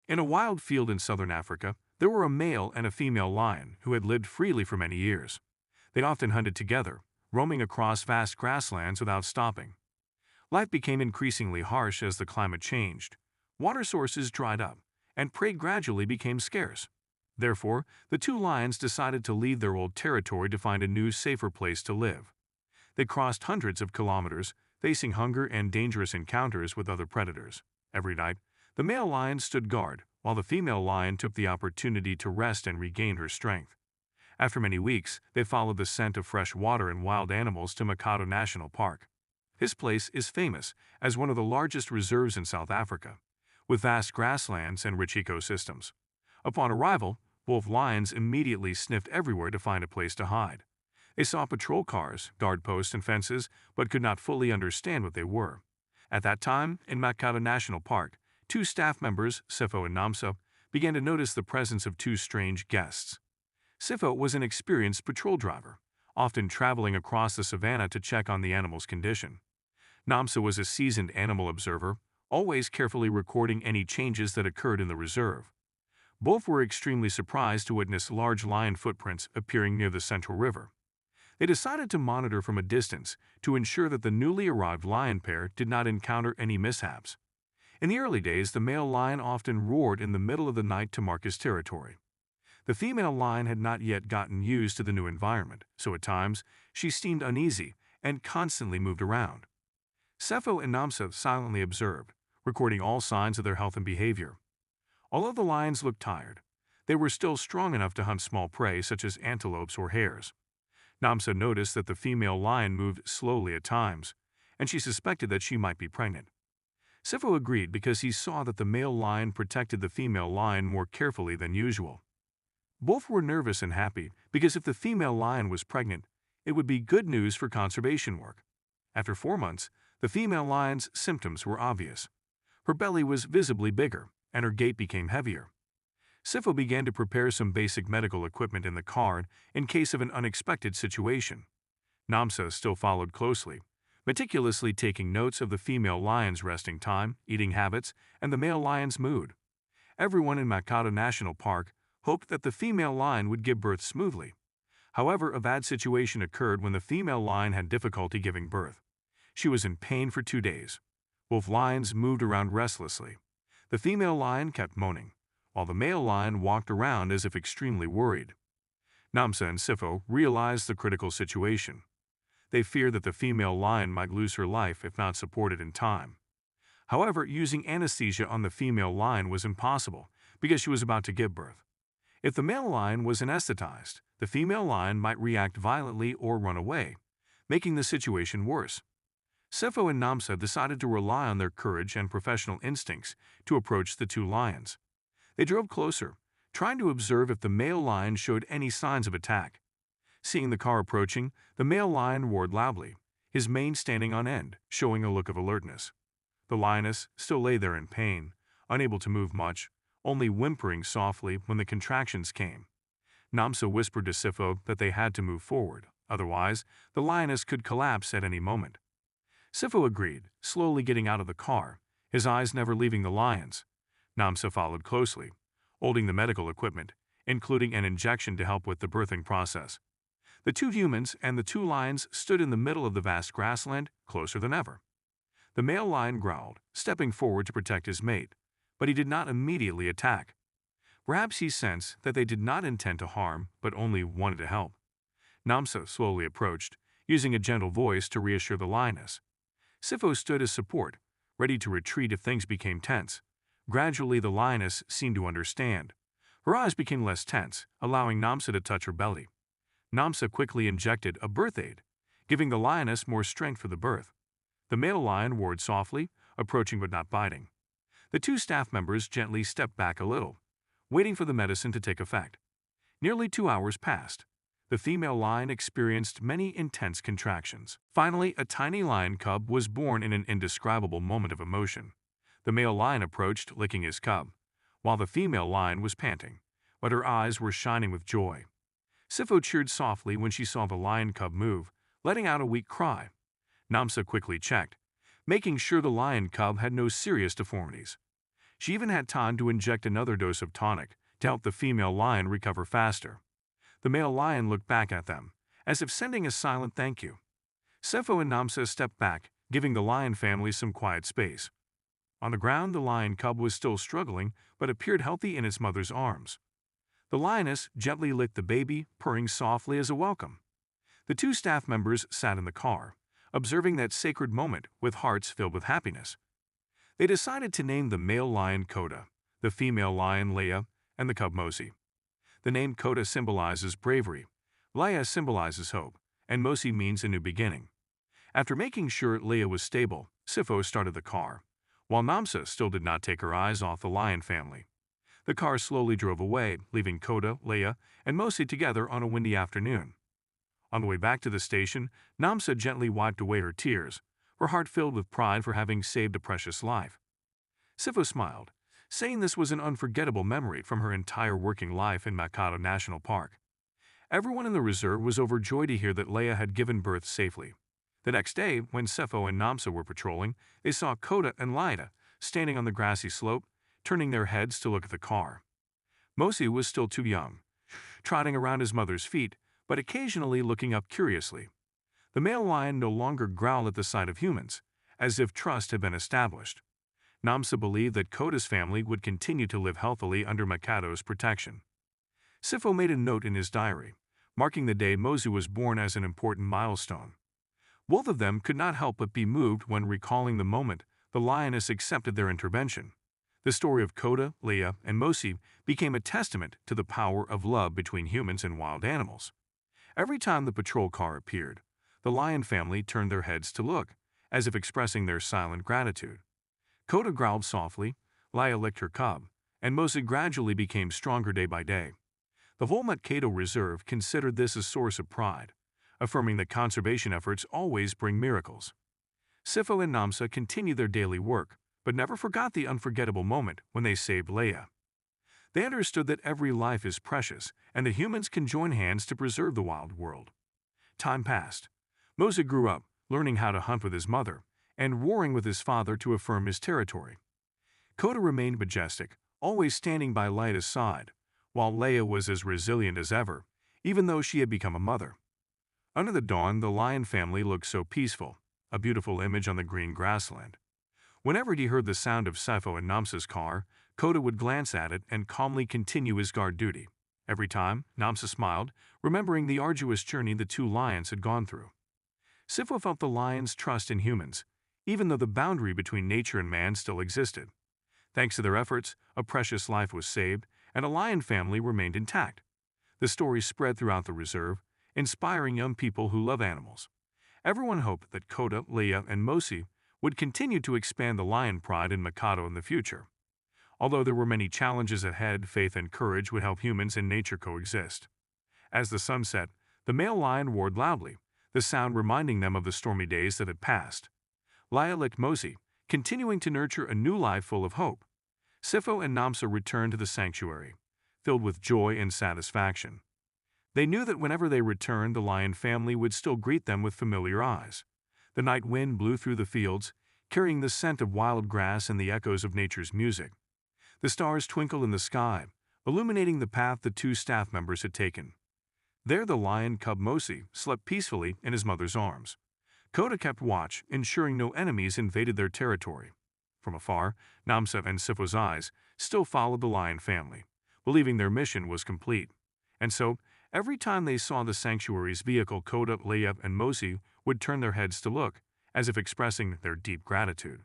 In a wild field in southern Africa, there were a male and a female lion who had lived freely for many years. They often hunted together, roaming across vast grasslands without stopping. Life became increasingly harsh as the climate changed. Water sources dried up, and prey gradually became scarce. Therefore, the two lions decided to leave their old territory to find a new, safer place to live. They crossed hundreds of kilometers, facing hunger and dangerous encounters with other predators. Every night, the male lion stood guard, while the female lion took the opportunity to rest and regain her strength. After many weeks, they followed the scent of fresh water and wild animals to Mikado National Park. This place is famous as one of the largest reserves in South Africa, with vast grasslands and rich ecosystems. Upon arrival, both lions immediately sniffed everywhere to find a place to hide. They saw patrol cars, guard posts, and fences, but could not fully understand what they were. At that time, in Mikado National Park, two staff members, Sifo and Namsa, began to notice the presence of two strange guests. Sifo was an experienced patrol driver, often traveling across the savannah to check on the animal's condition. Namsa was a seasoned animal observer, always carefully recording any changes that occurred in the reserve. Both were extremely surprised to witness large lion footprints appearing near the central river. They decided to monitor from a distance to ensure that the newly arrived lion pair did not encounter any mishaps. In the early days, the male lion often roared in the middle of the night to mark his territory. The female lion had not yet gotten used to the new environment, so at times she seemed uneasy and constantly moved around. Sefo and Namsa silently observed, recording all signs of their health and behavior. Although the lions looked tired, they were still strong enough to hunt small prey such as antelopes or hares. Namsa noticed that the female lion moved slowly at times, and she suspected that she might be pregnant. Sifo agreed because he saw that the male lion protected the female lion more carefully than usual. Both were nervous and happy because if the female lion was pregnant, it would be good news for conservation work. After 4 months, the female lion's symptoms were obvious. Her belly was visibly bigger, and her gait became heavier. Sifo began to prepare some basic medical equipment in the car in case of an unexpected situation. Namsa still followed closely, meticulously taking notes of the female lion's resting time, eating habits, and the male lion's mood. Everyone in Mikado National Park hoped that the female lion would give birth smoothly. However, a bad situation occurred when the female lion had difficulty giving birth. She was in pain for 2 days. Both lions moved around restlessly. The female lion kept moaning, while the male lion walked around as if extremely worried. Namsa and Sifo realized the critical situation. They feared that the female lion might lose her life if not supported in time. However, using anesthesia on the female lion was impossible because she was about to give birth. If the male lion was anesthetized, the female lion might react violently or run away, making the situation worse. Sefo and Namsa decided to rely on their courage and professional instincts to approach the two lions. They drove closer, trying to observe if the male lion showed any signs of attack. Seeing the car approaching, the male lion roared loudly, his mane standing on end, showing a look of alertness. The lioness still lay there in pain, unable to move much, only whimpering softly when the contractions came. Namsa whispered to Sifo that they had to move forward, otherwise the lioness could collapse at any moment. Sifo agreed, slowly getting out of the car, his eyes never leaving the lions. Namsa followed closely, holding the medical equipment, including an injection to help with the birthing process. The two humans and the two lions stood in the middle of the vast grassland, closer than ever. The male lion growled, stepping forward to protect his mate, but he did not immediately attack. Perhaps he sensed that they did not intend to harm, but only wanted to help. Namsa slowly approached, using a gentle voice to reassure the lioness. Sifo stood as support, ready to retreat if things became tense. Gradually, the lioness seemed to understand. Her eyes became less tense, allowing Namsa to touch her belly. Namsa quickly injected a birth aid, giving the lioness more strength for the birth. The male lion roared softly, approaching but not biting. The two staff members gently stepped back a little, waiting for the medicine to take effect. Nearly 2 hours passed. The female lion experienced many intense contractions. Finally, a tiny lion cub was born in an indescribable moment of emotion. The male lion approached, licking his cub, while the female lion was panting, but her eyes were shining with joy. Sifo cheered softly when she saw the lion cub move, letting out a weak cry. Namsa quickly checked, making sure the lion cub had no serious deformities. She even had time to inject another dose of tonic to help the female lion recover faster. The male lion looked back at them, as if sending a silent thank you. Sefo and Namsa stepped back, giving the lion family some quiet space. On the ground, the lion cub was still struggling, but appeared healthy in its mother's arms. The lioness gently licked the baby, purring softly as a welcome. The two staff members sat in the car, observing that sacred moment with hearts filled with happiness. They decided to name the male lion Koda, the female lion Leia, and the cub Mosi. The name Koda symbolizes bravery, Leia symbolizes hope, and Mosi means a new beginning. After making sure Leia was stable, Sifo started the car, while Namsa still did not take her eyes off the lion family. The car slowly drove away, leaving Koda, Leia, and Mosi together on a windy afternoon. On the way back to the station, Namsa gently wiped away her tears, her heart filled with pride for having saved a precious life. Sifo smiled, saying this was an unforgettable memory from her entire working life in Makado National Park. Everyone in the reserve was overjoyed to hear that Leia had given birth safely. The next day, when Sefo and Namsa were patrolling, they saw Koda and Leida standing on the grassy slope, turning their heads to look at the car. Mosi was still too young, trotting around his mother's feet, but occasionally looking up curiously. The male lion no longer growled at the sight of humans, as if trust had been established. Namsa believed that Koda's family would continue to live healthily under Mikado's protection. Sifo made a note in his diary, marking the day Mosi was born as an important milestone. Both of them could not help but be moved when recalling the moment the lioness accepted their intervention. The story of Koda, Leia, and Mosi became a testament to the power of love between humans and wild animals. Every time the patrol car appeared, the lion family turned their heads to look, as if expressing their silent gratitude. Koda growled softly, Leia licked her cub, and Mosi gradually became stronger day by day. The whole Makado Reserve considered this a source of pride, affirming that conservation efforts always bring miracles. Sifo and Namsa continued their daily work, but never forgot the unforgettable moment when they saved Leia. They understood that every life is precious and that humans can join hands to preserve the wild world. Time passed. Mosi grew up, learning how to hunt with his mother and warring with his father to affirm his territory. Koda remained majestic, always standing by Leida's side, while Leia was as resilient as ever, even though she had become a mother. Under the dawn, the lion family looked so peaceful, a beautiful image on the green grassland. Whenever he heard the sound of Sifo and Namsa's car, Koda would glance at it and calmly continue his guard duty. Every time, Namsa smiled, remembering the arduous journey the two lions had gone through. Sifo felt the lions' trust in humans, even though the boundary between nature and man still existed. Thanks to their efforts, a precious life was saved, and a lion family remained intact. The story spread throughout the reserve, inspiring young people who love animals. Everyone hoped that Koda, Leia, and Mosi would continue to expand the lion pride in Makado in the future. Although there were many challenges ahead, faith and courage would help humans and nature coexist. As the sun set, the male lion roared loudly, the sound reminding them of the stormy days that had passed. Leia licked Mosi, continuing to nurture a new life full of hope. Sifo and Namsa returned to the sanctuary, filled with joy and satisfaction. They knew that whenever they returned, the lion family would still greet them with familiar eyes. The night wind blew through the fields, carrying the scent of wild grass and the echoes of nature's music. The stars twinkled in the sky, illuminating the path the two staff members had taken. There the lion cub Mosi slept peacefully in his mother's arms. Koda kept watch, ensuring no enemies invaded their territory. From afar, Namsa and Sifo's eyes still followed the lion family, believing their mission was complete. And so, every time they saw the sanctuary's vehicle, Koda, Leia, and Mosi would turn their heads to look, as if expressing their deep gratitude.